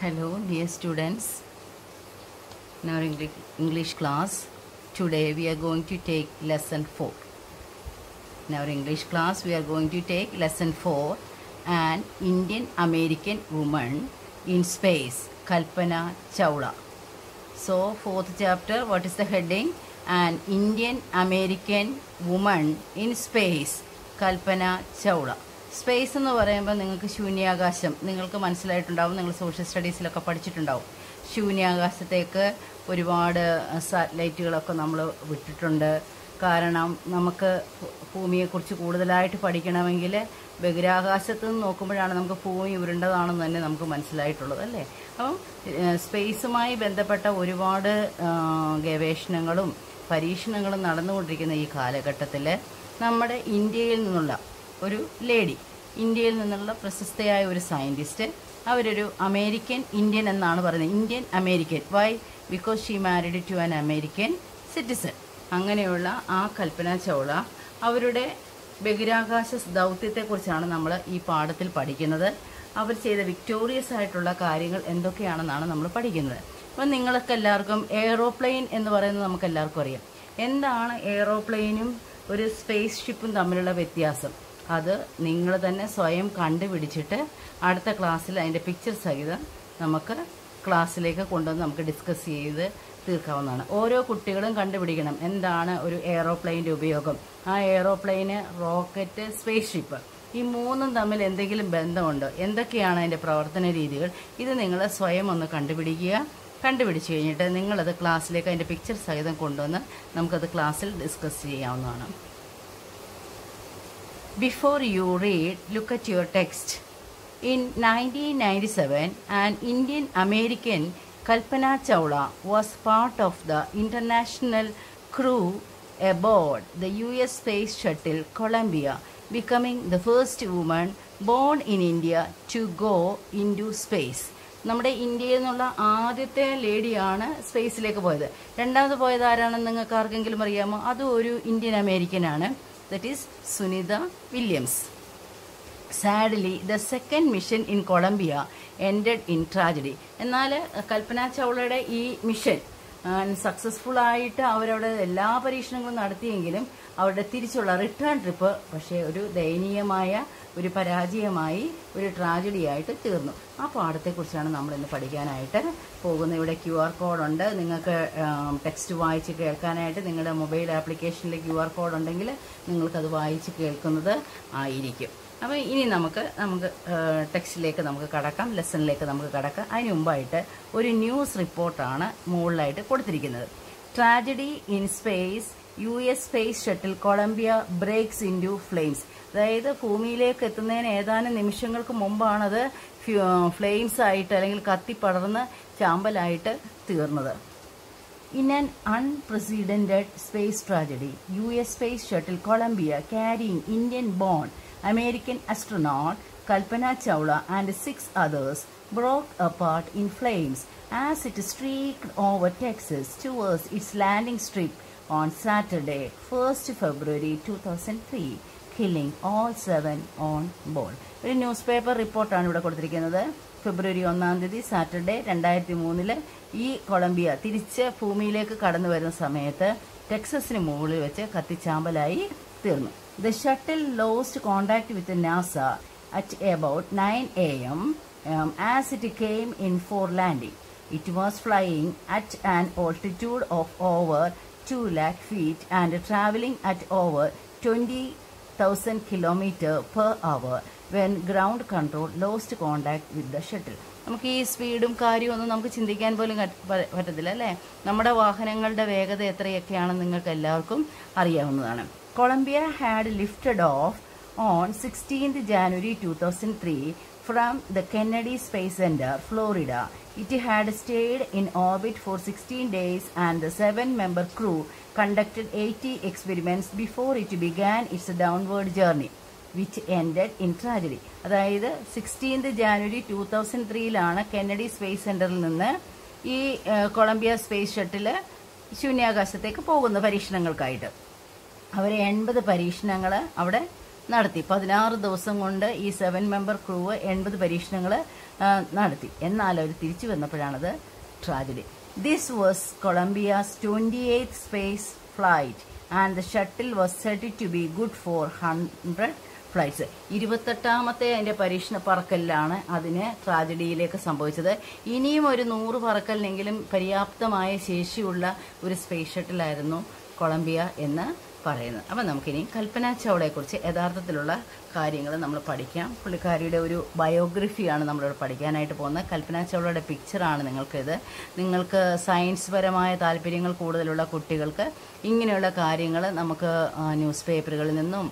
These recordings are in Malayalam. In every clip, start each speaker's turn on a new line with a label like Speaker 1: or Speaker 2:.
Speaker 1: Hello dear students, in our English class, today we are going to take lesson 4. In our English class we are going to take lesson 4, an Indian American woman in space, Kalpana Chawla. So fourth chapter, what is the heading? An Indian American woman in space, Kalpana Chawla. Space എന്ന് പറയുമ്പോൾ നിങ്ങൾക്ക് ശൂന്യാകാശം നിങ്ങൾക്ക് മനസ്സിലായിട്ടുണ്ടാവും, നിങ്ങൾ സോഷ്യൽ സ്റ്റഡീസിലൊക്കെ പഠിച്ചിട്ടുണ്ടാവും. ശൂന്യാകാശത്തേക്ക് ഒരുപാട് സാറ്റലൈറ്റുകളൊക്കെ നമ്മൾ വിട്ടിട്ടുണ്ട്. കാരണം നമുക്ക് ഭൂമിയെക്കുറിച്ച് കൂടുതലായിട്ട് പഠിക്കണമെങ്കിൽ ബഹിരാകാശത്ത് നിന്ന് നോക്കുമ്പോഴാണ് നമുക്ക് ഭൂമി ഉരുണ്ടതാണെന്ന് തന്നെ നമുക്ക് മനസ്സിലായിട്ടുള്ളത്, അല്ലേ? അപ്പം സ്പേസുമായി ബന്ധപ്പെട്ട ഒരുപാട് ഗവേഷണങ്ങളും പരീക്ഷണങ്ങളും നടന്നുകൊണ്ടിരിക്കുന്ന ഈ കാലഘട്ടത്തിൽ നമ്മുടെ ഇന്ത്യയിൽ നിന്നുള്ള ഒരു ലേഡി, ഇന്ത്യയിൽ നിന്നുള്ള പ്രശസ്തയായ ഒരു സയൻറ്റിസ്റ്റ്, അവരൊരു അമേരിക്കൻ ഇന്ത്യൻ എന്നാണ് പറയുന്നത്. Indian American. Why? Because she married to an American citizen. അങ്ങനെയുള്ള ആ കൽപ്പന ചൗള അവരുടെ ബഹിരാകാശ ദൗത്യത്തെക്കുറിച്ചാണ് നമ്മൾ ഈ പാഠത്തിൽ പഠിക്കുന്നത്. അവർ ചെയ്ത വിക്ടോറിയസ് ആയിട്ടുള്ള കാര്യങ്ങൾ എന്തൊക്കെയാണെന്നാണ് നമ്മൾ പഠിക്കുന്നത്. അപ്പം നിങ്ങൾക്ക് എല്ലാവർക്കും എയ്റോപ്ലെയിൻ എന്ന് പറയുന്നത് നമുക്ക് എല്ലാവർക്കും അറിയാം. എന്താണ് എയ്റോപ്ലെയിനും ഒരു സ്പേസ് ഷിപ്പും തമ്മിലുള്ള വ്യത്യാസം? അത് നിങ്ങൾ തന്നെ സ്വയം കണ്ടുപിടിച്ചിട്ട് അടുത്ത ക്ലാസ്സിൽ അതിൻ്റെ പിക്ചർ സഹിതം നമുക്ക് ക്ലാസ്സിലേക്ക് കൊണ്ടുവന്ന് നമുക്ക് ഡിസ്കസ് ചെയ്ത് തീർക്കാവുന്നതാണ്. ഓരോ കുട്ടികളും കണ്ടുപിടിക്കണം എന്താണ് ഒരു എയ്റോപ്ലെയിൻ്റെ ഉപയോഗം. ആ എയ്റോപ്ലെയിന്, റോക്കറ്റ്, സ്പേസ് ഷിപ്പ്, ഈ മൂന്നും തമ്മിൽ എന്തെങ്കിലും ബന്ധമുണ്ടോ? എന്തൊക്കെയാണ് അതിൻ്റെ പ്രവർത്തന രീതികൾ? ഇത് നിങ്ങൾ സ്വയം ഒന്ന് കണ്ടുപിടിച്ച് കഴിഞ്ഞിട്ട് നിങ്ങളത് ക്ലാസ്സിലേക്ക് അതിൻ്റെ പിക്ചർ സഹിതം കൊണ്ടുവന്ന് നമുക്കത് ക്ലാസ്സിൽ ഡിസ്കസ് ചെയ്യാവുന്നതാണ്. Before you read, look at your text. In 1997, an Indian American, Kalpana Chawla, was part of the international crew aboard the US Space Shuttle Columbia, becoming the first woman born in India to go into space. നമ്മുടെ ഇന്ത്യയിൽ നിന്നുള്ള ആദ്യത്തെ ലേഡിയാണ് സ്പേസിലേക്ക് പോയത്. രണ്ടാമത് പോയത് ആരാണെന്ന് നിങ്ങൾക്ക് ആർക്കെങ്കിലും അറിയാമോ? അതും ഒരു Indian അമേരിക്കനാണ്. That is Sunita Williams. Sadly, the second mission in Columbia ended in tragedy. എന്നാൽ കൽപ്പന ചൗളയുടെ ഈ മിഷൻ സക്സസ്ഫുൾ ആയിട്ട് അവരവിടെ എല്ലാ പരീക്ഷണങ്ങളും നടത്തിയെങ്കിലും അവരുടെ തിരിച്ചുള്ള റിട്ടേൺ ട്രിപ്പ് പക്ഷേ ഒരു ദയനീയമായ ഒരു പരാജയമായി, ഒരു ട്രാജഡിയായിട്ട് തീർന്നു. ആ പാഠത്തെക്കുറിച്ചാണ് നമ്മളിന്ന് പഠിക്കാനായിട്ട് പോകുന്നത്. ഇവിടെ QR കോഡുണ്ട്. നിങ്ങൾക്ക് ടെക്സ്റ്റ് വായിച്ച് കേൾക്കാനായിട്ട് നിങ്ങളുടെ മൊബൈൽ ആപ്ലിക്കേഷനിൽ QR കോഡ് ഉണ്ടെങ്കിൽ നിങ്ങൾക്കത് വായിച്ച് കേൾക്കുന്നത് ആയിരിക്കും. അപ്പോൾ ഇനി നമുക്ക് ടെക്സ്റ്റിലേക്ക് നമുക്ക് കടക്കാം, ലെസണിലേക്ക് നമുക്ക് കടക്കാം. അതിന് മുമ്പായിട്ട് ഒരു ന്യൂസ് റിപ്പോർട്ടാണ് മുകളിലായിട്ട് കൊടുത്തിരിക്കുന്നത്. Tragedy in space, US space shuttle Columbia breaks into flames. അതായത് ഭൂമിയിലേക്ക് എത്തുന്നതിന് ഏതാനും നിമിഷങ്ങൾക്ക് മുമ്പാണത് ഫ്ലെയിംസ് ആയിട്ട് അല്ലെങ്കിൽ കത്തിപ്പടർന്ന് ചാമ്പലായിട്ട് തീർന്നത്. In an unprecedented space tragedy, US Space Shuttle Columbia carrying Indian-born American astronaut Kalpana Chawla and 6 others broke apart in flames as it streaked over Texas towards its landing strip on Saturday, 1st February 2003, killing all 7 on board. ഒരു ന്യൂസ് പേപ്പർ റിപ്പോർട്ടാണ് ഇവിടെ കൊടുത്തിരിക്കുന്നത്. ഫെബ്രുവരി 1-ാം തീയതി സാറ്റർഡേ 2003 ഈ കൊളംബിയ തിരിച്ച് ഭൂമിയിലേക്ക് കടന്നു വരുന്ന സമയത്ത് ടെക്സസിന് മുകളിൽ വെച്ച് കത്തിച്ചാമ്പലായി തീർന്നു. The shuttle lost contact with NASA at about 9 a.m. As it came in for landing. It was flying at an altitude of over 2 lakh feet and traveling at over 20,000 km/h when ground control lost contact with the shuttle. നമുക്ക് ഈ സ്പീഡും കാര്യവും ഒന്നും നമുക്ക് ചിന്തിക്കാൻ പോലും പറ്റത്തില്ല, അല്ലേ? നമ്മുടെ വാഹനങ്ങളുടെ വേഗത എത്രയൊക്കെയാണെന്ന് നിങ്ങൾക്ക് എല്ലാവർക്കും അറിയാവുന്നതാണ്. Columbia had lifted off on 16th January 2003 from the Kennedy Space Center, Florida. It had stayed in orbit for 16 days and the 7-member crew conducted 80 experiments before it began its downward journey, which ended in tragedy. അതായത് 16th January 2003 കെന്നഡി സ്പേസ് സെന്ററിൽ നിന്ന് ഈ കൊളംബിയ സ്പേസ് ഷട്ടില് ശൂന്യാകാശത്തേക്ക് പോകുന്ന പരീക്ഷണങ്ങൾക്കായിട്ട്. അവർ 80 പരീക്ഷണങ്ങൾ അവിടെ നടത്തി. 16 ദിവസം കൊണ്ട് ഈ 7 മെമ്പർ ക്രൂ 80 പരീക്ഷണങ്ങൾ നടത്തി. എന്നാൽ അവർ തിരിച്ചു വന്നപ്പോഴാണത് tragedy. This was Columbia's 28th space flight and the shuttle was said to be good for 100 flights. 28ാമത്തെ അതിന്റെ പരീക്ഷണ പറക്കലിലാണ് അതിന് ട്രാജഡിയിലേക്ക് സംഭവിച്ചത്. ഇനിയും ഒരു 100 പറക്കലിനെങ്കിലും പര്യാപ്തമായ ശേഷിയുള്ള ഒരു സ്പേസ് ഷട്ടിലായിരുന്നു കൊളംബിയ എന്ന് പറയുന്നത്. അപ്പം നമുക്കിനി കൽപ്പന ചൗളയെക്കുറിച്ച് യഥാർത്ഥത്തിലുള്ള കാര്യങ്ങൾ നമ്മൾ പഠിക്കാം. പുള്ളിക്കാരിയുടെ ഒരു ബയോഗ്രഫിയാണ് നമ്മളിവിടെ പഠിക്കാനായിട്ട് പോകുന്നത്. കൽപ്പന ചൗളയുടെ പിക്ചറാണ് നിങ്ങൾക്കിത്. നിങ്ങൾക്ക് സയൻസ് പരമായ താല്പര്യങ്ങൾ കൂടുതലുള്ള കുട്ടികൾക്ക് ഇങ്ങനെയുള്ള കാര്യങ്ങൾ നമുക്ക് ന്യൂസ് പേപ്പറുകളിൽ നിന്നും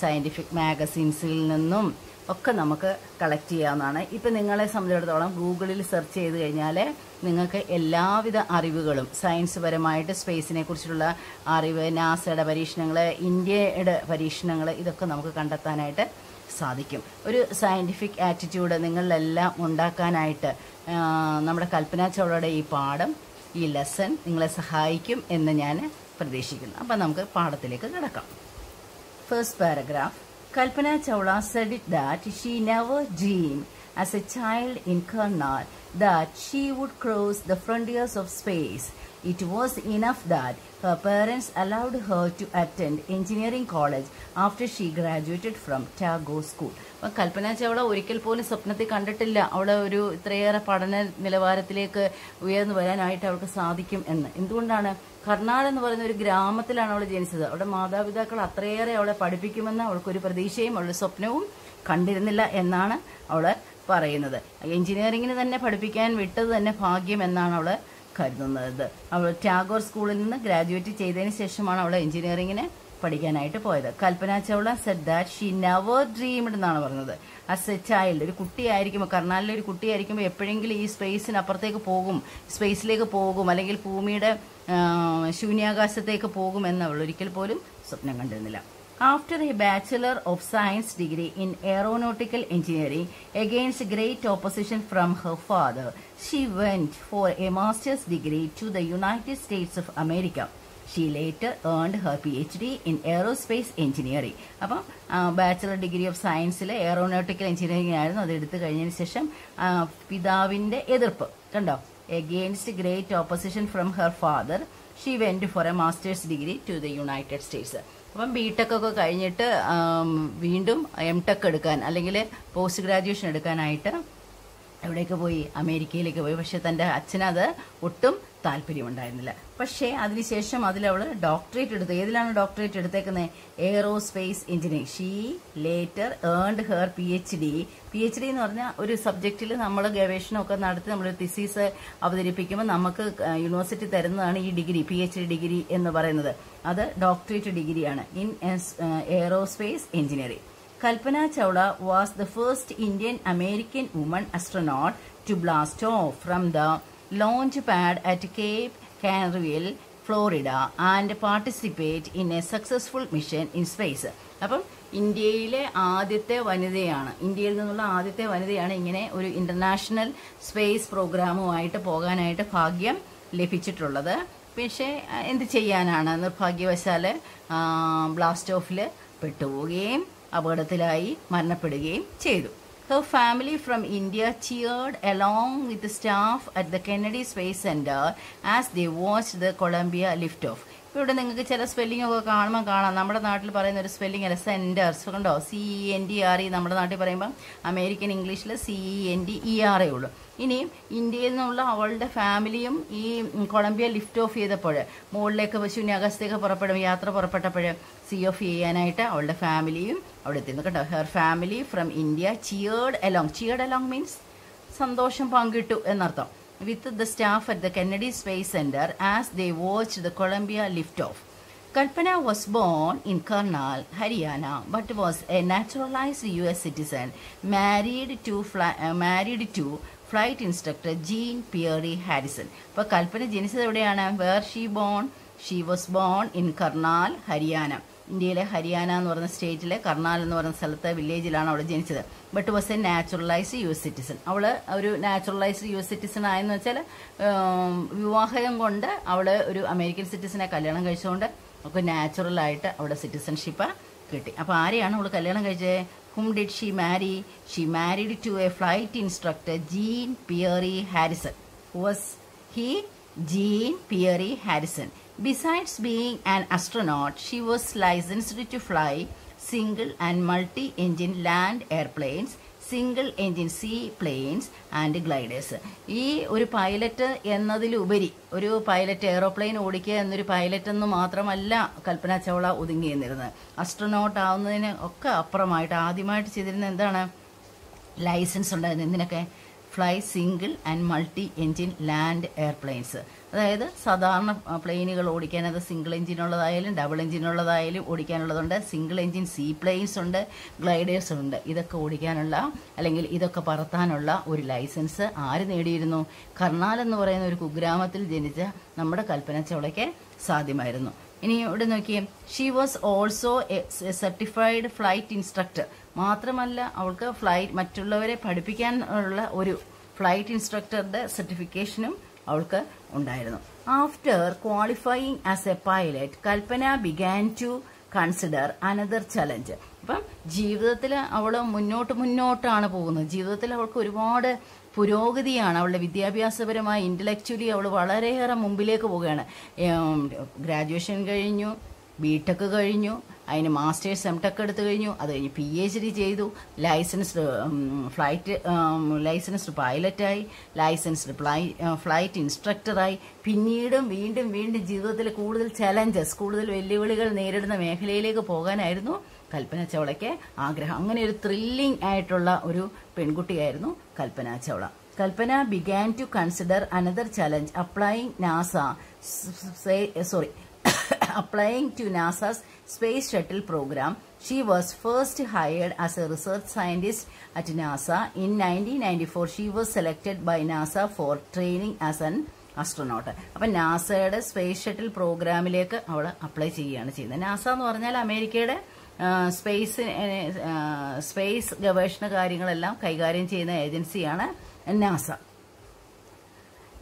Speaker 1: സയൻറ്റിഫിക് മാഗസീൻസിൽ നിന്നും ഒക്കെ നമുക്ക് കളക്ട് ചെയ്യാവുന്നതാണ്. ഇപ്പം നിങ്ങളെ സംബന്ധിച്ചിടത്തോളം ഗൂഗിളിൽ സെർച്ച് ചെയ്ത് കഴിഞ്ഞാൽ നിങ്ങൾക്ക് എല്ലാവിധ അറിവുകളും സയൻസ് പരമായിട്ട് സ്പേസിനെ കുറിച്ചുള്ള അറിവ്, നാസയുടെ പരീക്ഷണങ്ങൾ, ഇന്ത്യയുടെ പരീക്ഷണങ്ങൾ, ഇതൊക്കെ നമുക്ക് കണ്ടെത്താനായിട്ട് സാധിക്കും. ഒരു സയൻറ്റിഫിക് ആറ്റിറ്റ്യൂഡ് നിങ്ങളിലെല്ലാം ഉണ്ടാക്കാനായിട്ട് നമ്മുടെ കൽപ്പന ചൗളയുടെ ഈ പാഠം, ഈ ലെസൺ നിങ്ങളെ സഹായിക്കും എന്ന് ഞാൻ പ്രതീക്ഷിക്കുന്നു. അപ്പം നമുക്ക് പാഠത്തിലേക്ക് കിടക്കാം. First paragraph. Kalpana Chawla said it that she never dreamed as a child in Karnal that she would cross the frontiers of space. It was enough that her parents allowed her to attend engineering college after she graduated from Tagore School. അപ്പം കൽപ്പന ചൗള ഒരിക്കൽ പോലും സ്വപ്നത്തിൽ കണ്ടിട്ടില്ല അവളെ ഒരു ഇത്രയേറെ പഠന നിലവാരത്തിലേക്ക് ഉയർന്നു വരാനായിട്ട് അവൾക്ക് സാധിക്കും എന്ന്. എന്തുകൊണ്ടാണ്? കർണാൽ എന്ന് പറയുന്ന ഒരു ഗ്രാമത്തിലാണ് അവൾ ജനിച്ചത്. അവളുടെ മാതാപിതാക്കൾ അത്രയേറെ അവളെ പഠിപ്പിക്കുമെന്ന് അവൾക്കൊരു പ്രതീക്ഷയും അവളുടെ സ്വപ്നവും കണ്ടിരുന്നില്ല എന്നാണ് അവൾ പറയുന്നത്. എഞ്ചിനീയറിംഗിന് തന്നെ പഠിപ്പിക്കാൻ വിട്ടത് തന്നെ ഭാഗ്യം എന്നാണ് അവൾ കരുതുന്നത്. അവൾ ടാഗോർ സ്കൂളിൽ നിന്ന് ഗ്രാജുവേറ്റ് ചെയ്തതിന് ശേഷമാണ് അവൾ എഞ്ചിനീയറിംഗിന് പഠിക്കാനായിട്ട് പോയത്. Kalpana Chawla said that she never dreamed എന്നാണ് പറഞ്ഞത്. ആസ് എ ചൈൽഡ്, ഒരു കുട്ടിയായിരിക്കുമ്പോൾ, കർണാലിലെ ഒരു കുട്ടിയായിരിക്കുമ്പോൾ എപ്പോഴെങ്കിലും ഈ സ്പേസിനപ്പുറത്തേക്ക് പോകും, സ്പേസിലേക്ക് പോകും, അല്ലെങ്കിൽ ഭൂമിയുടെ ശൂന്യാകാശത്തേക്ക് പോകുമെന്ന് അവൾ ഒരിക്കൽ പോലും സ്വപ്നം കണ്ടിരുന്നില്ല. After a Bachelor of Science degree in Aeronautical Engineering, against great opposition from her father, she went for a master's degree to the United States of America. She later earned her PhD in Aerospace Engineering. അപ്പം ബാച്ചലർ ഡിഗ്രി ഓഫ് സയൻസിൽ എയറോനോട്ടിക്കൽ എഞ്ചിനീയറിംഗ് ആയിരുന്നു. അത് എടുത്തു കഴിഞ്ഞതിന് ശേഷം പിതാവിൻ്റെ എതിർപ്പ് കണ്ടോ, against great opposition from her father, she went for a master's degree to the United States. അപ്പം ബിടെക് ഒക്കെ കഴിഞ്ഞിട്ട് വീണ്ടും എംടെക് എടുക്കാൻ അല്ലെങ്കിൽ പോസ്റ്റ് ഗ്രാജുവേഷൻ എടുക്കാനായിട്ട് എവിടേക്ക് പോയി? അമേരിക്കയിലേക്ക് പോയി. പക്ഷെ തൻ്റെ അച്ഛനത് ഒട്ടും താല്പര്യമുണ്ടായിരുന്നില്ല. പക്ഷേ അതിനുശേഷം അതിലവൾ ഡോക്ടറേറ്റ് എടുത്തു. ഏതിലാണ് ഡോക്ടറേറ്റ് എടുത്തേക്കുന്നത്? Aerospace engineering. She later earned her PhD. PhD എന്ന് പറഞ്ഞാൽ ഒരു സബ്ജക്റ്റിൽ നമ്മൾ ഗവേഷണമൊക്കെ നടത്തി നമ്മൾ തിസീസ് അവതരിപ്പിക്കുമ്പോൾ നമുക്ക് യൂണിവേഴ്സിറ്റി തരുന്നതാണ് ഈ ഡിഗ്രി, PhD ഡിഗ്രി എന്ന് പറയുന്നത്. അത് ഡോക്ടറേറ്റ് ഡിഗ്രിയാണ് in aerospace engineering. Kalpana Chawla was the first Indian-American woman astronaut to blast off from the launch pad at Cape Canaveral, Florida, and participate in a successful mission in space. അപ്പം ഇന്ത്യയിലെ ആദ്യത്തെ വനിതയാണ്, ഇന്ത്യയിൽ നിന്നുള്ള ആദ്യത്തെ വനിതയാണ് ഇങ്ങനെ ഒരു ഇന്റർനാഷണൽ സ്പേസ് പ്രോഗ്രാമുമായിട്ട് പോകാനായിട്ട് ഭാഗ്യം ലഭിച്ചിട്ടുള്ളത്. പക്ഷേ എന്ത് ചെയ്യാനാണ്, നിർഭാഗ്യവശാൽ ബ്ലാസ്റ്റ് ഓഫിൽ പെട്ടുപോവുകയും അപകടത്തിലായി മരണപ്പെടുകയും ചെയ്തു. Her family from India cheered along with the staff at the Kennedy Space Center as they watched the Columbia liftoff. ഇവിടെ നിങ്ങൾക്ക് ചില സ്പെല്ലിംഗ് ഒക്കെ കാണുമ്പോൾ കാണാം. നമ്മുടെ നാട്ടിൽ പറയുന്ന ഒരു സ്പെല്ലിംഗ് അല്ല, സെൻറ്റേഴ്സ് കണ്ടോ, CENTRE. നമ്മുടെ നാട്ടിൽ പറയുമ്പം അമേരിക്കൻ ഇംഗ്ലീഷിൽ CENTERE ഉള്ളൂ. ഇനിയും ഇന്ത്യയിൽ നിന്നുള്ള അവളുടെ ഫാമിലിയും ഈ കൊളംബിയ ലിഫ്റ്റ് ഓഫ് ചെയ്തപ്പോൾ മുകളിലേക്ക് ശൂന്യാകാശത്തേക്ക് യാത്ര പുറപ്പെട്ടപ്പോൾ സീ ഓഫ് ചെയ്യാനായിട്ട് അവളുടെ ഫാമിലിയും അവിടെ എത്തിയിരുന്നു കേട്ടോ. Her family from India cheered along means സന്തോഷം പങ്കിട്ടു എന്നർത്ഥം. with the staff at the Kennedy Space Center as they watched the Columbia liftoff. Kalpana was born in Karnal, Haryana, but was a naturalized US citizen, married to flight instructor Jean Pierre Harrison. അപ്പോൾ കൽപ്പന ജനിച്ചത് എവിടെയാണ്? Where she born? She was born in Karnal, Haryana. ഇന്ത്യയിലെ ഹരിയാന എന്ന് പറയുന്ന സ്റ്റേറ്റിലെ കർണാൽ എന്ന് പറയുന്ന സ്ഥലത്തെ വില്ലേജിലാണ് അവൾ ജനിച്ചത്. But was a naturalised US citizen. അവൾ ഒരു നാച്ചുറലൈസ്ഡ് US സിറ്റിസൺ ആയെന്ന് വെച്ചാൽ വിവാഹം കൊണ്ട് അവൾ ഒരു അമേരിക്കൻ സിറ്റിസനെ കല്യാണം കഴിച്ചുകൊണ്ട് അവൾക്ക് നാച്ചുറലായിട്ട് അവളുടെ സിറ്റിസൺഷിപ്പ് കിട്ടി. അപ്പോൾ ആരെയാണ് അവൾ കല്യാണം കഴിച്ചത്? Whom did she marry? She married to a flight instructor, Jean Pierre Harrison. Who was he? Jean Pierre Harrison. Besides being an astronaut, she was licensed to fly single and multi-engine land airplanes, single engine sea planes and gliders. ഈ ഒരു പൈലറ്റ് എന്നതിലുപരി ഒരു പൈലറ്റ് എയ്റോപ്ലെയിൻ ഓടിക്കുക എന്നൊരു പൈലറ്റ് എന്ന് മാത്രമല്ല കൽപ്പന ചൗള ഒതുങ്ങി നിന്നിരുന്നത്. അസ്ട്രോനോട്ട് ആവുന്നതിന് ഒക്കെ അപ്പുറമായിട്ട് ആദ്യമായിട്ട് ചെയ്തിരുന്നത് എന്താണ്? ലൈസൻസ് ഉണ്ടായിരുന്നു. എന്തിനൊക്കെ? Fly single and multi engine land airplanes. അതായത് സാധാരണ പ്ലെയിനുകൾ ഓടിക്കാൻ അത് സിംഗിൾ എഞ്ചിനുള്ളതായാലും ഡബിൾ എഞ്ചിനുള്ളതായാലും ഓടിക്കാനുള്ളതുണ്ട്. സിംഗിൾ എഞ്ചിൻ സീ പ്ലെയിൻസ് ഉണ്ട്, ഗ്ലൈഡേഴ്സ് ഉണ്ട്. ഇതൊക്കെ ഓടിക്കാനുള്ള അല്ലെങ്കിൽ ഇതൊക്കെ പറത്താനുള്ള ഒരു ലൈസൻസ് ആര് നേടിയിരുന്നു? കർണാൽ എന്ന് പറയുന്ന ഒരു കുഗ്രാമത്തിൽ ജനിച്ച നമ്മുടെ കൽപ്പന ചൗളയ്ക്ക് സാധ്യമായിരുന്നു. ഇനി ഇവിടെ നോക്കിയേ, she was also A certified flight instructor. മാത്രമല്ല അവൾക്ക് മറ്റുള്ളവരെ പഠിപ്പിക്കാൻ ഉള്ള ഒരു ഫ്ലൈറ്റ് ഇൻസ്ട്രക്ടറുടെ സർട്ടിഫിക്കേഷനും അവൾക്ക് ഉണ്ടായിരുന്നു. After qualifying as a pilot, Kalpana began to consider another challenge. അപ്പം ജീവിതത്തിൽ അവൾ മുന്നോട്ടാണ് പോകുന്നത്. ജീവിതത്തിൽ അവൾക്ക് ഒരുപാട് പുരോഗതിയാണ്. അവളുടെ വിദ്യാഭ്യാസപരമായി ഇന്റലക്ച്വലി അവൾ വളരെയേറെ മുമ്പിലേക്ക് പോവുകയാണ്. ഗ്രാജുവേഷൻ കഴിഞ്ഞു, ബിടെക് കഴിഞ്ഞു, അതിന് മാസ്റ്റേഴ്സ് എംടെക് എടുത്തു കഴിഞ്ഞു, അത് കഴിഞ്ഞ് PhD ചെയ്തു, ലൈസൻസ്ഡ് പൈലറ്റായി, ലൈസൻസ്ഡ് ഫ്ലൈറ്റ് ഇൻസ്ട്രക്ടറായി. പിന്നീടും വീണ്ടും ജീവിതത്തിൽ കൂടുതൽ ചലഞ്ചസ്, കൂടുതൽ വെല്ലുവിളികൾ നേരിടുന്ന മേഖലയിലേക്ക് പോകാനായിരുന്നു കൽപ്പന ചൗളയ്ക്ക് ആഗ്രഹം. അങ്ങനെ ഒരു ത്രില്ലിംഗ് ആയിട്ടുള്ള ഒരു പെൺകുട്ടിയായിരുന്നു കൽപ്പന ചൗള. കൽപ്പന began to consider another challenge, applying to NASA's space shuttle program. She was first hired as a research scientist at NASA. In 1994, she was selected by NASA for training as an astronaut. അപ്പം നാസയുടെ സ്പേസ് ഷട്ടിൽ പ്രോഗ്രാമിലേക്ക് അവൾ അപ്ലൈ ചെയ്യുകയാണ് ചെയ്യുന്നത്. നാസ എന്ന് പറഞ്ഞാൽ അമേരിക്കയുടെ സ്പേസ് ഗവേഷണ കാര്യങ്ങളെല്ലാം കൈകാര്യം ചെയ്യുന്ന ഏജൻസിയാണ് NASA.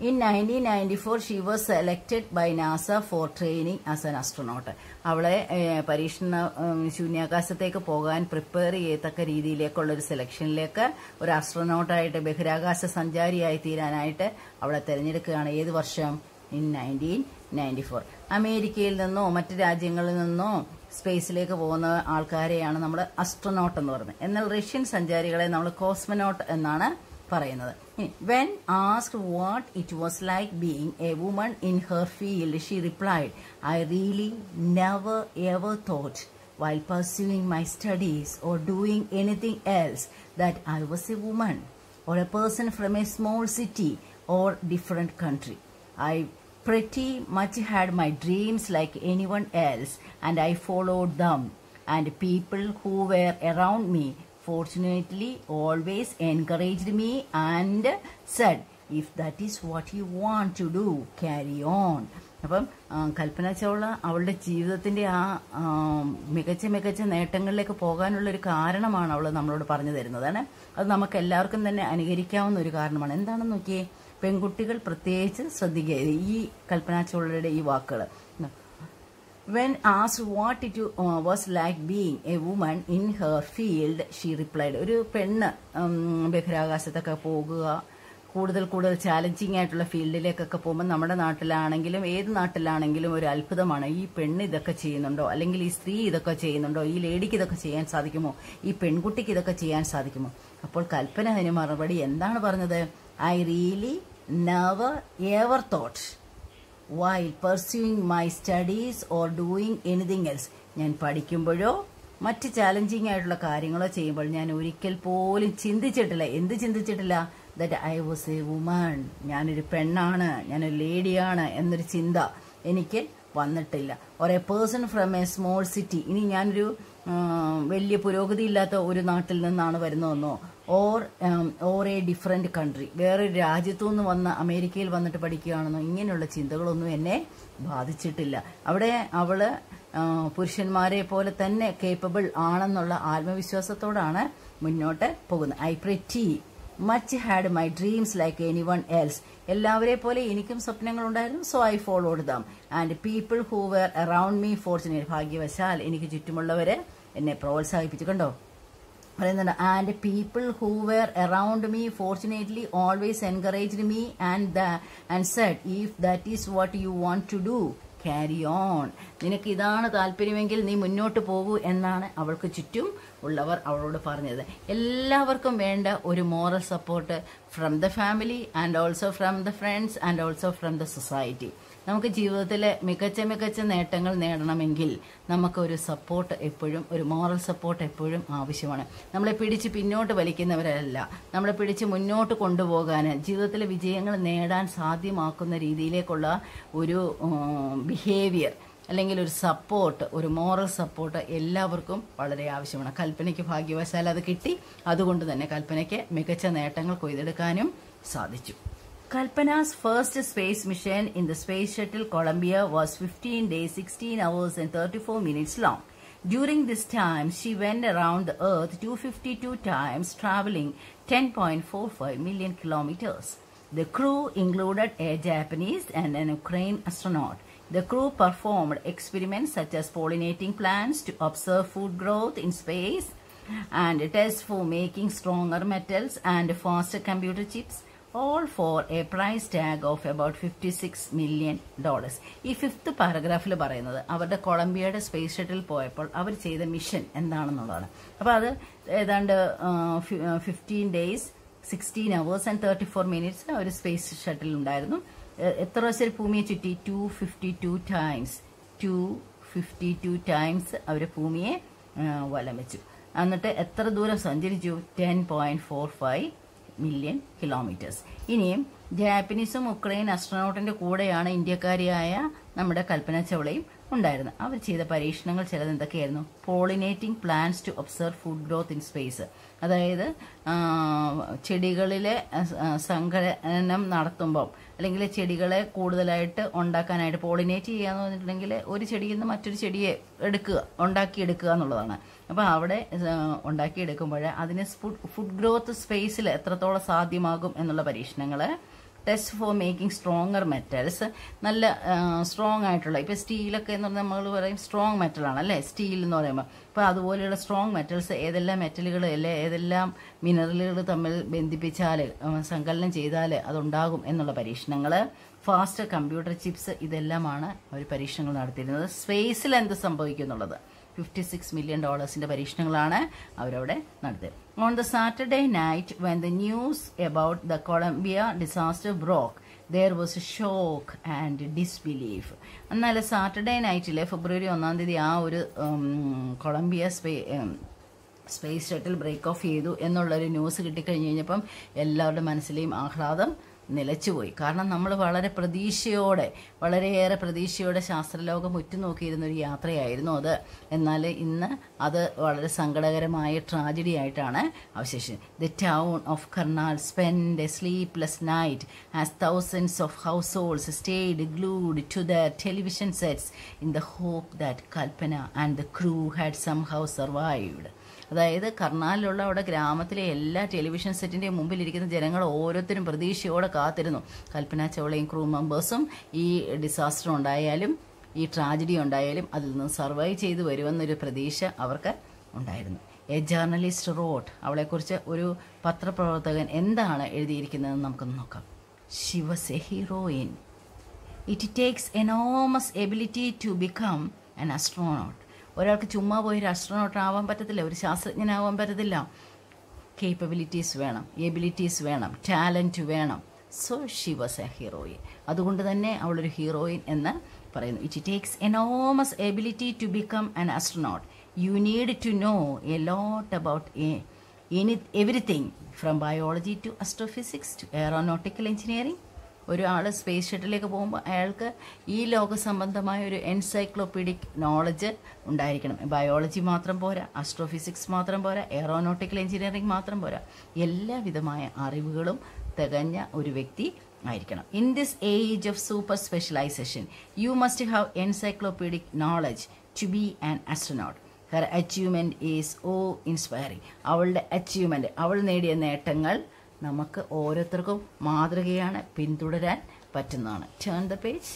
Speaker 1: In 1994, she was selected by NASA for training as an astronaut. അവളെ പരീക്ഷണ ശൂന്യാകാശത്തേക്ക് പോകാൻ പ്രിപ്പയർ ചെയ്യത്തക്ക രീതിയിലേക്കുള്ള ഒരു സെലക്ഷനിലേക്ക് ഒരു ആസ്ട്രോനോട്ടായിട്ട് ബഹിരാകാശ സഞ്ചാരിയായി തീരാനായിട്ട് അവളെ തിരഞ്ഞെടുക്കുകയാണ്. ഏത് വർഷം? In 1994. അമേരിക്കയിൽ നിന്നോ മറ്റ് രാജ്യങ്ങളിൽ നിന്നോ സ്പേസിലേക്ക് പോകുന്ന ആൾക്കാരെയാണ് നമ്മൾ അസ്ട്രോനോട്ട് എന്ന് പറയുന്നത്. എന്നാൽ റഷ്യൻ സഞ്ചാരികളെ നമ്മൾ കോസ്മനോട്ട് എന്നാണ് പറയുന്നത്. When asked what it was like being a woman in her field, she replied, I really never ever thought while pursuing my studies or doing anything else that I was a woman or a person from a small city or different country. I pretty much had my dreams like anyone else and I followed them, and people who were around me fortunately always encouraged me and said, if that is what you want to do, carry on. അപ്പം കൽപ്പന ചൗള അവളുടെ ജീവിതത്തിന്റെ ആ മികച്ച നേട്ടങ്ങളിലേക്ക് പോകാനുള്ള ഒരു കാരണമാണ് അവൾ നമ്മളോട് പറഞ്ഞു തരുന്നതാണ്. അത് നമുക്ക് എല്ലാവർക്കും തന്നെ അനുകരിക്കാവുന്ന ഒരു കാരണമാണ്. എന്താണെന്ന് നോക്കിയേ, പെൺകുട്ടികൾ പ്രത്യേകിച്ച് ശ്രദ്ധിക്കുക ഈ കൽപ്പന ചൗളയുടെ ഈ വാക്കുകൾ. When asked what it was like being a woman in her field, she replied, ഒരു പെണ്ണ് ബഹിരാകാശത്തൊക്കെ പോകുക, കൂടുതൽ ചാലഞ്ചിങ് ആയിട്ടുള്ള ഫീൽഡിലേക്കൊക്കെ പോകുമ്പോൾ നമ്മുടെ നാട്ടിലാണെങ്കിലും ഏത് നാട്ടിലാണെങ്കിലും ഒരു അത്ഭുതമാണ്. ഈ പെണ്ണ് ഇതൊക്കെ ചെയ്യുന്നുണ്ടോ, അല്ലെങ്കിൽ ഈ സ്ത്രീ ഇതൊക്കെ ചെയ്യുന്നുണ്ടോ, ഈ ലേഡിക്ക് ഇതൊക്കെ ചെയ്യാൻ സാധിക്കുമോ, ഈ പെൺകുട്ടിക്ക് ഇതൊക്കെ ചെയ്യാൻ സാധിക്കുമോ? അപ്പോൾ കൽപ്പന അതിന് മറുപടി എന്താണ് പറഞ്ഞത്? I really never ever thought while pursuing my studies or doing anything else. ഞാൻ പഠിക്കുമ്പോഴോ മറ്റ് ചാലഞ്ചിങ് ആയിട്ടുള്ള കാര്യങ്ങളോ ചെയ്യുമ്പോൾ ഞാൻ ഒരിക്കൽ പോലും ചിന്തിച്ചിട്ടില്ല. എന്ത് ചിന്തിച്ചിട്ടില്ല? That I was a woman, ഞാനൊരു പെണ്ണാണ്, ഞാനൊരു ലേഡിയാണ് എന്നൊരു ചിന്ത എനിക്ക് വന്നിട്ടില്ല. Or a person from a small city, ഇനി ഞാനൊരു വലിയ പുരോഗതി ഇല്ലാത്ത ഒരു നാട്ടിൽ നിന്നാണ് വരുന്നതെന്നോ, ഓർ എ ഡിഫറെന്റ് കൺട്രി, വേറൊരു രാജ്യത്തു നിന്ന് വന്ന് അമേരിക്കയിൽ വന്നിട്ട് പഠിക്കുകയാണെന്നോ, ഇങ്ങനെയുള്ള ചിന്തകളൊന്നും എന്നെ ബാധിച്ചിട്ടില്ല. അവിടെ അവള് പുരുഷന്മാരെ പോലെ തന്നെ കേപ്പബിൾ ആണെന്നുള്ള ആത്മവിശ്വാസത്തോടാണ് മുന്നോട്ട് പോകുന്നത്. I pretty much had my dreams like anyone else, എല്ലാവരെ പോലെ എനിക്കും സ്വപ്നങ്ങളുണ്ടായിരുന്നു. So I followed them and people who were around me fortunate, ഭാഗ്യവശാൽ എനിക്ക് ചുറ്റുമുള്ളവര് എന്നെ പ്രോത്സാഹിപ്പിച്ചു. കണ്ടോ പറയുന്നുണ്ട്, and people who were around me fortunately always encouraged me and said if that is what you want to do carry on. നിനക്ക് ഇതാണ് താല്പര്യമെങ്കിൽ നീ മുന്നോട്ട് പോകൂ എന്നാണ് അവൾക്ക് ചുറ്റും ഉള്ളവർ അവളോട് പറഞ്ഞത്. എല്ലാവർക്കും വേണ്ട ഒരു moral support from the family and also from the friends and also from the society. നമുക്ക് ജീവിതത്തിലെ മികച്ച നേട്ടങ്ങൾ നേടണമെങ്കിൽ നമുക്കൊരു സപ്പോർട്ട് എപ്പോഴും, ഒരു മോറൽ സപ്പോർട്ട് എപ്പോഴും ആവശ്യമാണ്. നമ്മളെ പിടിച്ച് പിന്നോട്ട് വലിക്കുന്നവരല്ല, നമ്മളെ പിടിച്ച് മുന്നോട്ട് കൊണ്ടുപോകാൻ, ജീവിതത്തിലെ വിജയങ്ങൾ നേടാൻ സാധ്യമാക്കുന്ന രീതിയിലേക്കുള്ള ഒരു ബിഹേവിയർ അല്ലെങ്കിൽ ഒരു സപ്പോർട്ട്, ഒരു മോറൽ സപ്പോർട്ട് എല്ലാവർക്കും വളരെ ആവശ്യമാണ്. കൽപ്പനയ്ക്ക് ഭാഗ്യവശാൽ അത് കിട്ടി. അതുകൊണ്ട് തന്നെ കൽപ്പനയ്ക്ക് മികച്ച നേട്ടങ്ങൾ കൊയ്തെടുക്കാനും സാധിച്ചു. Kalpana's first space mission in the Space Shuttle Columbia was 15 days, 16 hours and 34 minutes long. During this time, she went around the Earth 252 times, traveling 10.45 million kilometers. The crew included a Japanese and an Ukrainian astronaut. The crew performed experiments such as pollinating plants to observe food growth in space and tests for making stronger metals and faster computer chips, all for a price tag of about $56 million. ഈ 5th പാരഗ്രാഫിൽ പറയുന്നത് അവരുടെ കൊളംബിയയുടെ സ്പേസ് ഷട്ടിൽ പോയപ്പോൾ അവർ ചെയ്ത മിഷൻ എന്താണെന്നുള്ളതാണ്. അപ്പോൾ അത് ഏതാണ്ട് 15 days, 16 hours and 34 minutes ഒരു സ്പേസ് ഷട്ടിൽ ഉണ്ടായിരുന്നു. എത്ര പ്രാവശ്യം ഭൂമിയെ ചുറ്റി? 252 times അവർ ഭൂമിയെ വലമിച്ചു. എന്നിട്ട് എത്ര ദൂരം സഞ്ചരിച്ചു? 10.45 million kilometers. ഇനിയും ജാപ്പനീസും ഉക്രൈൻ അസ്ട്രോനോട്ടിന്റെ കൂടെയാണ് ഇന്ത്യക്കാരിയായ നമ്മുടെ കൽപ്പന ചൗളയും ഉണ്ടായിരുന്നത്. അവർ ചെയ്ത പരീക്ഷണങ്ങൾ ചിലത് എന്തൊക്കെയായിരുന്നു? Pollinating plants to observe food growth in space. അതായത് ചെടികളിലെ സങ്കലനം നടത്തുമ്പോൾ അല്ലെങ്കിൽ ചെടികളെ കൂടുതലായിട്ട് ഉണ്ടാക്കാനായിട്ട് പോളിനേറ്റ് ചെയ്യാന്ന് പറഞ്ഞിട്ടുണ്ടെങ്കിൽ ഒരു ചെടിയിൽ നിന്ന് മറ്റൊരു ചെടിയെ ഉണ്ടാക്കിയെടുക്കുക എന്നുള്ളതാണ്. അപ്പോൾ അവിടെ ഉണ്ടാക്കിയെടുക്കുമ്പോൾ അതിന് ഫുഡ് ഗ്രോത്ത് സ്പേസിൽ എത്രത്തോളം സാധ്യമാകും എന്നുള്ള പരീക്ഷണങ്ങൾ. Test for making stronger metals, നല്ല സ്ട്രോങ് ആയിട്ടുള്ള, ഇപ്പോൾ സ്റ്റീലൊക്കെ എന്ന് പറഞ്ഞാൽ നമ്മൾ പറയും സ്ട്രോങ് മെറ്റലാണ് അല്ലേ സ്റ്റീൽ എന്ന് പറയുമ്പോൾ. അപ്പോൾ അതുപോലെയുള്ള സ്ട്രോങ് മെറ്റൽസ് ഏതെല്ലാം മെറ്റലുകൾ അല്ലെ ഏതെല്ലാം മിനറലുകൾ തമ്മിൽ ബന്ധിപ്പിച്ചാൽ സങ്കലനം ചെയ്താൽ അതുണ്ടാകും എന്നുള്ള പരീക്ഷണങ്ങൾ. ഫാസ്റ്റ് കമ്പ്യൂട്ടർ ചിപ്സ്, ഇതെല്ലാമാണ് അവർ പരീക്ഷണങ്ങൾ നടത്തിയിരുന്നത്. സ്പേസിൽ എന്ത് സംഭവിക്കും എന്നുള്ളത് $56 million പരീക്ഷണങ്ങളാണ് അവരവിടെ നടത്തിയത്. On the Saturday night when the news about the Columbia disaster broke, there was a shock and disbelief. എന്നാൽ സാറ്റർഡേ നൈറ്റിൽ ഫെബ്രുവരി 1 തീയതി ആ ഒരു Columbia space shuttle break off ചെയ്തു എന്നുള്ളൊരു ന്യൂസ് കിട്ടിക്കഴിഞ്ഞ് കഴിഞ്ഞപ്പം എല്ലാവരുടെ മനസ്സിലെയും ആഹ്ലാദം നിലച്ചുപോയി. കാരണം നമ്മൾ വളരെയേറെ പ്രതീക്ഷയോടെ ശാസ്ത്രലോകം ഉറ്റുനോക്കിയിരുന്നൊരു യാത്രയായിരുന്നു അത്. എന്നാൽ ഇന്ന് അത് വളരെ സങ്കടകരമായ ട്രാജഡി ആയിട്ടാണ് അവശേഷിച്ചത്. The town of Karnal spend a sleepless night as thousands of households stayed glued to their television sets in the hope that Kalpana and the crew had somehow survived. അതായത് കർണാലിലുള്ള അവിടെ ഗ്രാമത്തിലെ എല്ലാ ടെലിവിഷൻ സെറ്റിൻ്റെ മുമ്പിലിരിക്കുന്ന ജനങ്ങൾ ഓരോരുത്തരും പ്രതീക്ഷയോടെ കാത്തിരുന്നു. കൽപ്പന ചൗളയും ക്രൂ മെമ്പേഴ്സും ഈ ഡിസാസ്റ്റർ ഉണ്ടായാലും ഈ ട്രാജഡി ഉണ്ടായാലും അതിൽ നിന്ന് സർവൈവ് ചെയ്തു വരുമെന്നൊരു പ്രതീക്ഷ അവർക്ക് ഉണ്ടായിരുന്നു. എ ജേർണലിസ്റ്റ് റോട്ട്, അവളെക്കുറിച്ച് ഒരു പത്രപ്രവർത്തകൻ എന്താണ് എഴുതിയിരിക്കുന്നതെന്ന് നമുക്കൊന്ന് നോക്കാം. She was a heroine. It takes enormous ability to become an astronaut. ഒരാൾക്ക് ചുമ്മാ പോയി ഒരു ആസ്ട്രോനോട്ട് ആവാൻ പറ്റത്തില്ല, ഒരു ശാസ്ത്രജ്ഞനാവാൻ പറ്റത്തില്ല. കേപ്പബിലിറ്റീസ് വേണം, എബിലിറ്റീസ് വേണം, ടാലൻറ്റ് വേണം. So she was a heroine. അതുകൊണ്ട് തന്നെ അവളൊരു ഹീറോയിൻ എന്ന് പറയുന്നു. It takes enormous ability to become an astronaut. You need to know a lot about everything from biology to astrophysics to aeronautical engineering. ഒരാൾ സ്പേസ് ഷട്ടിലേക്ക് പോകുമ്പോൾ അയാൾക്ക് ഈ ലോക സംബന്ധമായ ഒരു എൻസൈക്ലോപീഡിക് നോളജ് ഉണ്ടായിരിക്കണം. ബയോളജി മാത്രം പോരാ, ആസ്ട്രോഫിസിക്സ് മാത്രം പോരാ, എയറോനോട്ടിക്കൽ എഞ്ചിനീയറിംഗ് മാത്രം പോരാ, എല്ലാവിധമായ അറിവുകളും തികഞ്ഞ ഒരു വ്യക്തി ആയിരിക്കണം. In this age of super specialization you must have encyclopedic knowledge to be an astronaut. Her achievement is inspiring. അവളുടെ അച്ചീവ്മെൻറ്റ്, അവൾ നേടിയ നേട്ടങ്ങൾ നമുക്ക് ഓരോരുത്തർക്കും മാതൃകയാണ്, പിന്തുടരാൻ പറ്റുന്നതാണ്. Turn the page.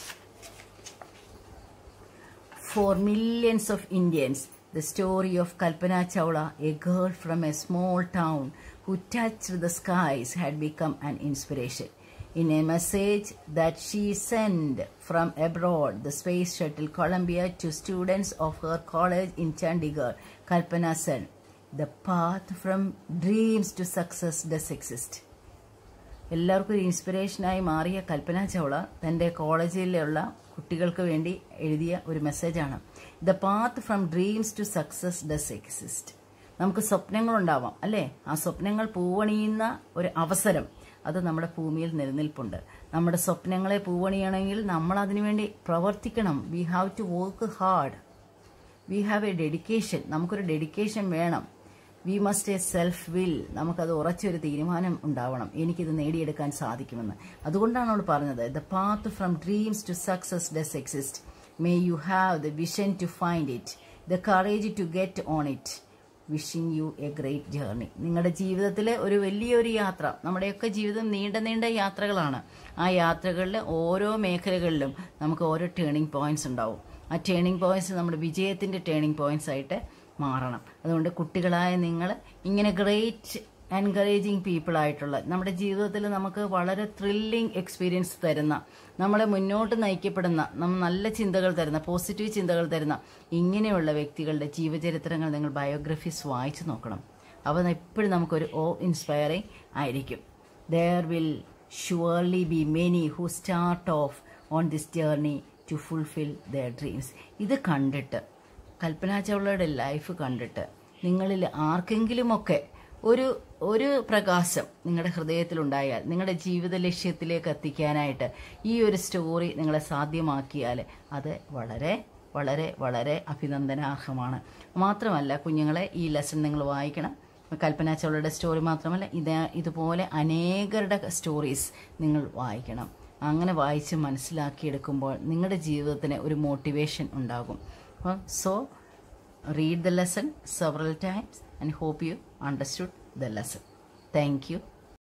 Speaker 1: For millions of Indians, The story of Kalpana Chawla, a girl from a small town who touched the skies, had become an inspiration. In a message that she sent from abroad, the space shuttle Columbia, to students of her college in Chandigarh, Kalpana said, "The path from dreams to success does exist." എല്ലാവർക്കും ഒരു ഇൻസ്പിറേഷനായി മാറിയ കൽപ്പന ചൗള തൻ്റെ കോളേജിലുള്ള കുട്ടികൾക്ക് വേണ്ടി എഴുതിയ ഒരു മെസ്സേജാണ്. The path from dreams to success does exist. നമുക്ക് സ്വപ്നങ്ങളുണ്ടാവാം അല്ലേ? ആ സ്വപ്നങ്ങൾ പൂവണിയുന്ന ഒരു അവസരം അത് നമ്മുടെ ഭൂമിയിൽ നിലനിൽപ്പുണ്ട്. നമ്മുടെ സ്വപ്നങ്ങളെ പൂവണിയണമെങ്കിൽ നമ്മൾ അതിനുവേണ്ടി പ്രവർത്തിക്കണം. We have to work hard. We have a dedication. നമുക്കൊരു ഡെഡിക്കേഷൻ വേണം. We must a self will. നമുക്കത് ഉറച്ചൊരു തീരുമാനം ഉണ്ടാവണം, എനിക്കിത് നേടിയെടുക്കാൻ സാധിക്കുമെന്ന്. അതുകൊണ്ടാണ് അവൾ പറഞ്ഞത്, the path from dreams to success does exist. May you have the vision to find it, the courage to get on it. Wishing you a great journey. നിങ്ങളുടെ ജീവിതത്തിലെ ഒരു വലിയൊരു യാത്ര, നമ്മുടെയൊക്കെ ജീവിതം നീണ്ട നീണ്ട യാത്രകളാണ്. ആ യാത്രകളിൽ ഓരോ മേഖലകളിലും നമുക്ക് ഓരോ ടേണിംഗ് പോയിന്റ്സ് ഉണ്ടാവും. ആ ടേണിംഗ് പോയിന്റ്സ് നമ്മുടെ വിജയത്തിൻ്റെ ടേണിംഗ് പോയിന്റ്സ് ആയിട്ട് മാറണം. അതുകൊണ്ട് കുട്ടികളായ നിങ്ങൾ ഇങ്ങനെ ഗ്രേറ്റ് എൻകറേജിങ് പീപ്പിളായിട്ടുള്ള, നമ്മുടെ ജീവിതത്തിൽ നമുക്ക് വളരെ ത്രില്ലിംഗ് എക്സ്പീരിയൻസ് തരുന്ന, നമ്മളെ മുന്നോട്ട് നയിക്കപ്പെടുന്ന, നല്ല ചിന്തകൾ തരുന്ന, പോസിറ്റീവ് ചിന്തകൾ തരുന്ന ഇങ്ങനെയുള്ള വ്യക്തികളുടെ ജീവചരിത്രങ്ങൾ നിങ്ങൾ ബയോഗ്രഫീസ് വായിച്ചു നോക്കണം. അവ എപ്പോഴും നമുക്കൊരു ഇൻസ്പയറിങ് ആയിരിക്കും. There will surely be many who start off on this journey to fulfill their dreams. ഇത് കണ്ടിട്ട്, കൽപ്പന ചൗളയുടെ ലൈഫ് കണ്ടിട്ട് നിങ്ങളിൽ ആർക്കെങ്കിലുമൊക്കെ ഒരു പ്രകാശം നിങ്ങളുടെ ഹൃദയത്തിലുണ്ടായാൽ, നിങ്ങളുടെ ജീവിത ലക്ഷ്യത്തിലേക്ക് എത്തിക്കാനായിട്ട് ഈ ഒരു സ്റ്റോറി നിങ്ങളെ സാധ്യമാക്കിയാൽ അത് വളരെ വളരെ വളരെ അഭിനന്ദനാർഹമാണ്. മാത്രമല്ല കുഞ്ഞുങ്ങളെ, ഈ ലെസൺ നിങ്ങൾ വായിക്കണം. കൽപ്പന ചൗളയുടെ സ്റ്റോറി മാത്രമല്ല, ഇതുപോലെ അനേകരുടെ സ്റ്റോറീസ് നിങ്ങൾ വായിക്കണം. അങ്ങനെ വായിച്ച് മനസ്സിലാക്കിയെടുക്കുമ്പോൾ നിങ്ങളുടെ ജീവിതത്തിന് ഒരു മോട്ടിവേഷൻ ഉണ്ടാകും. So, read the lesson several times and hope you understood the lesson. Thank you.